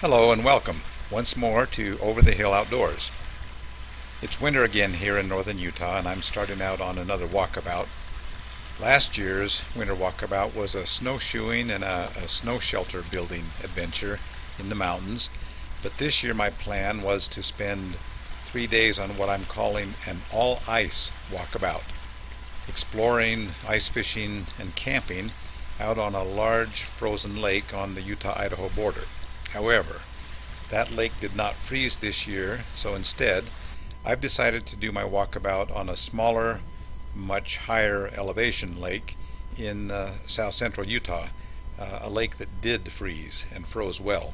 Hello and welcome once more to Over the Hill Outdoors. It's winter again here in northern Utah, and I'm starting out on another walkabout. Last year's winter walkabout was a snowshoeing and a snow shelter building adventure in the mountains, but this year my plan was to spend 3 days on what I'm calling an all-ice walkabout, exploring, ice fishing, and camping out on a large frozen lake on the Utah-Idaho border. However, that lake did not freeze this year, so instead I've decided to do my walkabout on a smaller, much higher elevation lake in south central Utah, a lake that did freeze and froze well.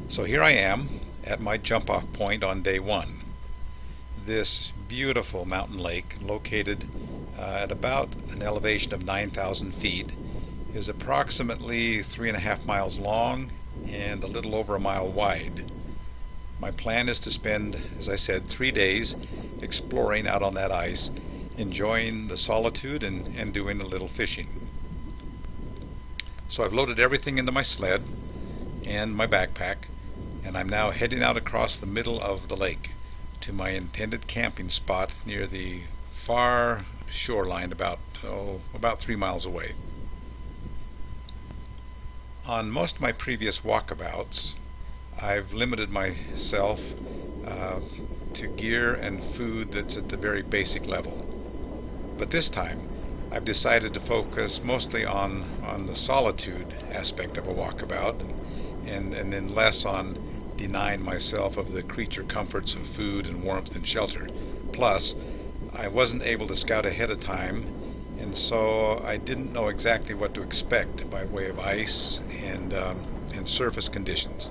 So here I am at my jump off point on day one. This beautiful mountain lake, located at about an elevation of 9,000 feet, is approximately 3.5 miles long and a little over a mile wide. My plan is to spend, as I said, 3 days exploring out on that ice, enjoying the solitude and doing a little fishing. So I've loaded everything into my sled and my backpack, and I'm now heading out across the middle of the lake to my intended camping spot near the far shoreline about 3 miles away. On most of my previous walkabouts, I've limited myself to gear and food that's at the very basic level. But this time, I've decided to focus mostly on the solitude aspect of a walkabout, and then less on denying myself of the creature comforts of food and warmth and shelter. Plus, I wasn't able to scout ahead of time, and so I didn't know exactly what to expect by way of ice and surface conditions.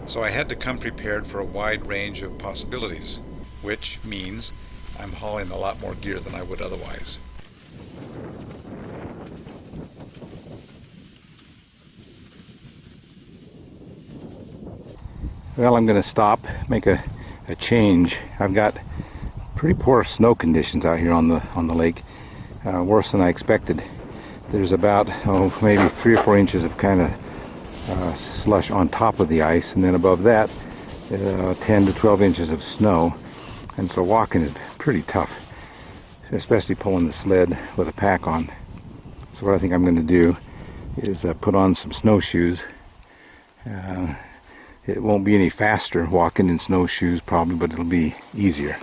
So I had to come prepared for a wide range of possibilities, which means I'm hauling a lot more gear than I would otherwise. Well, I'm going to stop, make a change. I've got pretty poor snow conditions out here on the lake, worse than I expected. There's about maybe 3 or 4 inches of kind of slush on top of the ice, and then above that 10 to 12 inches of snow, and so walking is pretty tough, especially pulling the sled with a pack on. So what I think I'm going to do is put on some snowshoes. It won't be any faster walking in snowshoes probably, but it'll be easier.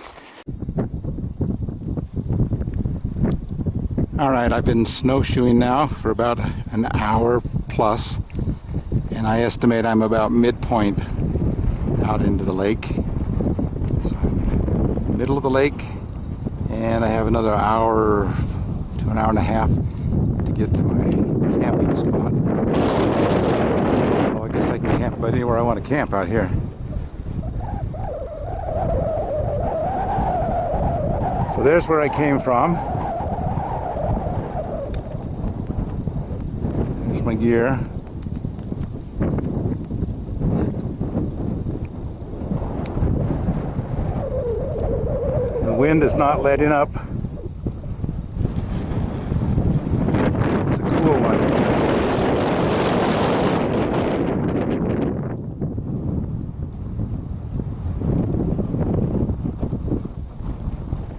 Alright, I've been snowshoeing now for about an hour plus, and I estimate I'm about midpoint out into the lake. So I'm in the middle of the lake, and I have another hour to an hour and a half to get to my camping spot. Well, I guess I can camp about anywhere I want to camp out here. So there's where I came from. There's my gear. The wind is not letting up. It's a cool one.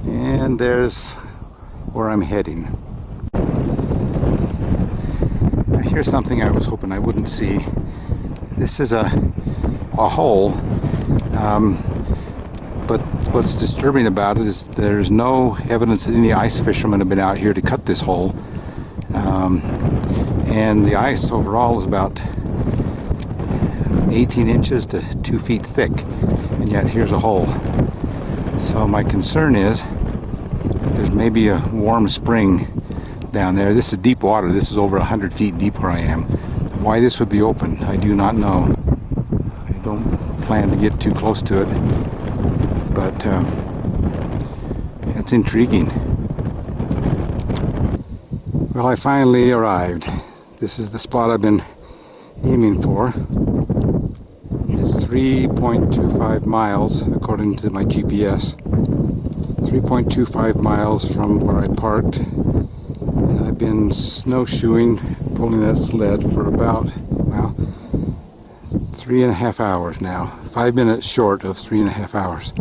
And there's where I'm heading. Now here's something I was hoping I wouldn't see. This is a hole, but what's disturbing about it is there's no evidence that any ice fishermen have been out here to cut this hole, and the ice overall is about 18 inches to 2 feet thick, and yet here's a hole. So my concern is there's maybe a warm spring down there. This is deep water. This is over 100 feet deep where I am. Why this would be open, I do not know. I don't plan to get too close to it, but it's intriguing. Well, I finally arrived. This is the spot I've been aiming for. It's 3.25 miles according to my GPS. 3.25 miles from where I parked. I've been snowshoeing, pulling that sled for about, well, 3.5 hours now. 5 minutes short of 3.5 hours.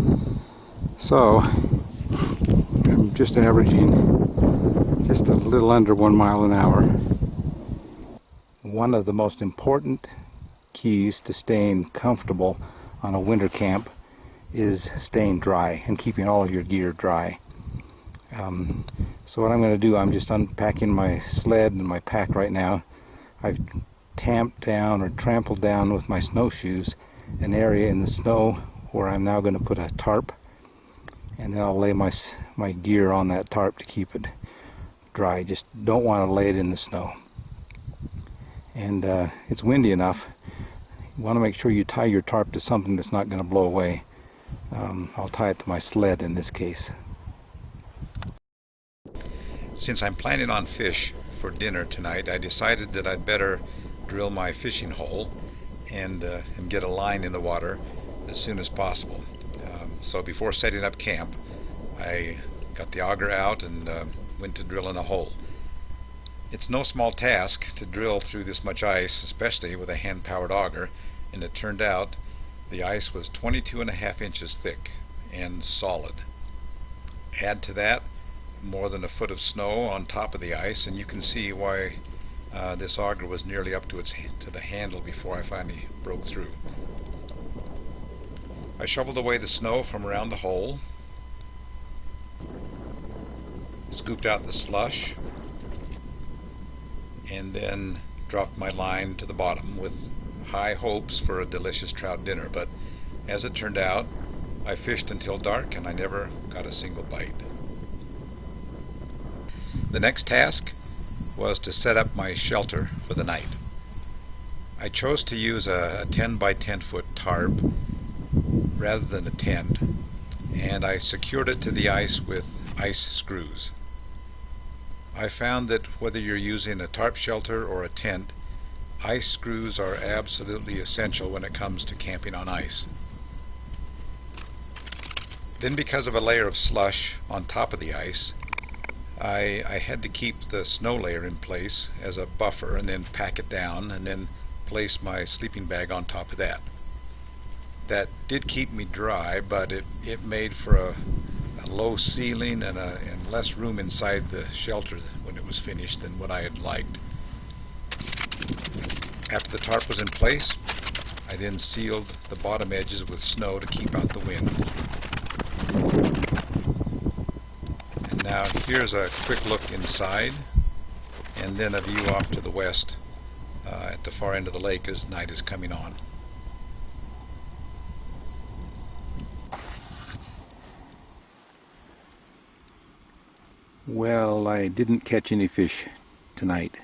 So I'm just averaging just a little under 1 mile an hour. One of the most important keys to staying comfortable on a winter camp is staying dry and keeping all of your gear dry. So what I'm going to do, I'm just unpacking my sled and my pack right now. I've tamped down or trampled down with my snowshoes an area in the snow where I'm now going to put a tarp, and then I'll lay my gear on that tarp to keep it dry. Just don't want to lay it in the snow. And it's windy enough. You want to make sure you tie your tarp to something that's not going to blow away. I'll tie it to my sled in this case. Since I'm planning on fish for dinner tonight, I decided that I'd better drill my fishing hole and get a line in the water as soon as possible. So before setting up camp, I got the auger out and went to drilling a hole. It's no small task to drill through this much ice, especially with a hand-powered auger, and it turned out the ice was 22.5 inches thick and solid. Add to that more than a foot of snow on top of the ice, and you can see why this auger was nearly up to the handle before I finally broke through. I shoveled away the snow from around the hole, scooped out the slush, and then dropped my line to the bottom with high hopes for a delicious trout dinner. But as it turned out, I fished until dark and I never got a single bite. The next task was to set up my shelter for the night. I chose to use a 10 by 10 foot tarp rather than a tent, and I secured it to the ice with ice screws. I found that whether you're using a tarp shelter or a tent, ice screws are absolutely essential when it comes to camping on ice. Then, because of a layer of slush on top of the ice, I had to keep the snow layer in place as a buffer and then pack it down and then place my sleeping bag on top of that. That did keep me dry, but it made for a low ceiling and less room inside the shelter when it was finished than what I had liked. After the tarp was in place, I then sealed the bottom edges with snow to keep out the wind. And now here's a quick look inside, and then a view off to the west at the far end of the lake as night is coming on. Well, I didn't catch any fish tonight,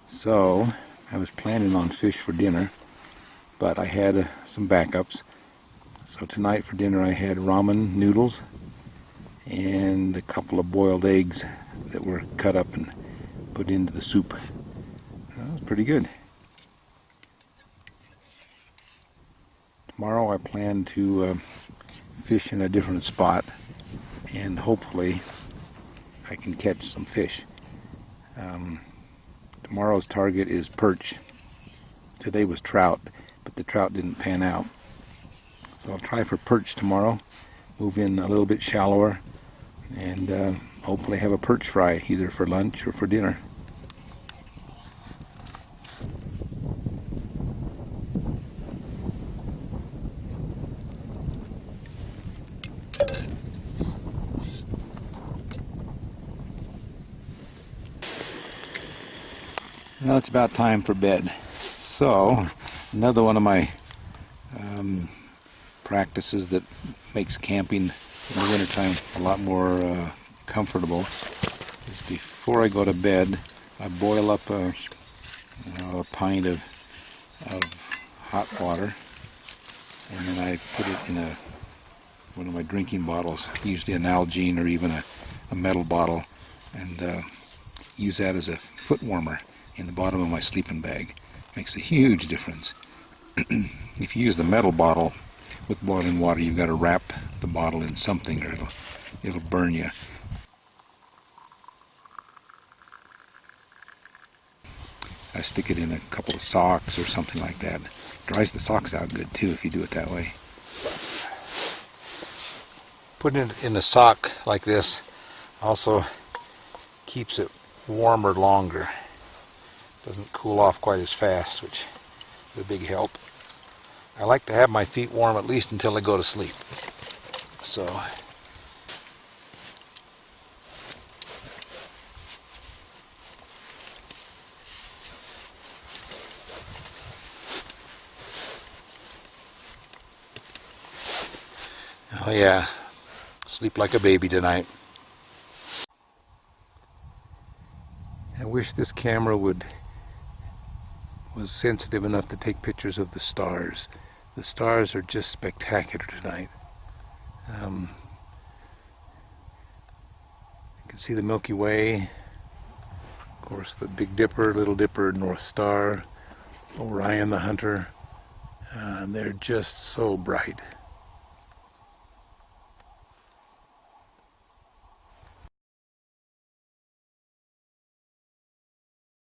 so I was planning on fish for dinner, but I had some backups. So tonight for dinner I had ramen noodles and a couple of boiled eggs that were cut up and put into the soup. That was pretty good. Tomorrow I plan to fish in a different spot, and hopefully I can catch some fish. Tomorrow's target is perch. Today was trout, but the trout didn't pan out. So I'll try for perch tomorrow, move in a little bit shallower, and hopefully have a perch fry either for lunch or for dinner. Now it's about time for bed. So another one of my practices that makes camping in the wintertime a lot more comfortable is before I go to bed, I boil up a pint of hot water, and then I put it in one of my drinking bottles, usually an Nalgene or even a metal bottle, and use that as a foot warmer in the bottom of my sleeping bag. Makes a huge difference. If you use the metal bottle with boiling water, you've got to wrap the bottle in something or it'll burn you. I stick it in a couple of socks or something like that. Dries the socks out good too if you do it that way. Putting it in a sock like this also keeps it warmer longer. Doesn't cool off quite as fast, which is a big help. I like to have my feet warm at least until I go to sleep. So oh yeah, sleep like a baby tonight. I wish this camera was sensitive enough to take pictures of the stars. The stars are just spectacular tonight. You can see the Milky Way, of course the Big Dipper, Little Dipper, North Star, Orion the Hunter. They're just so bright.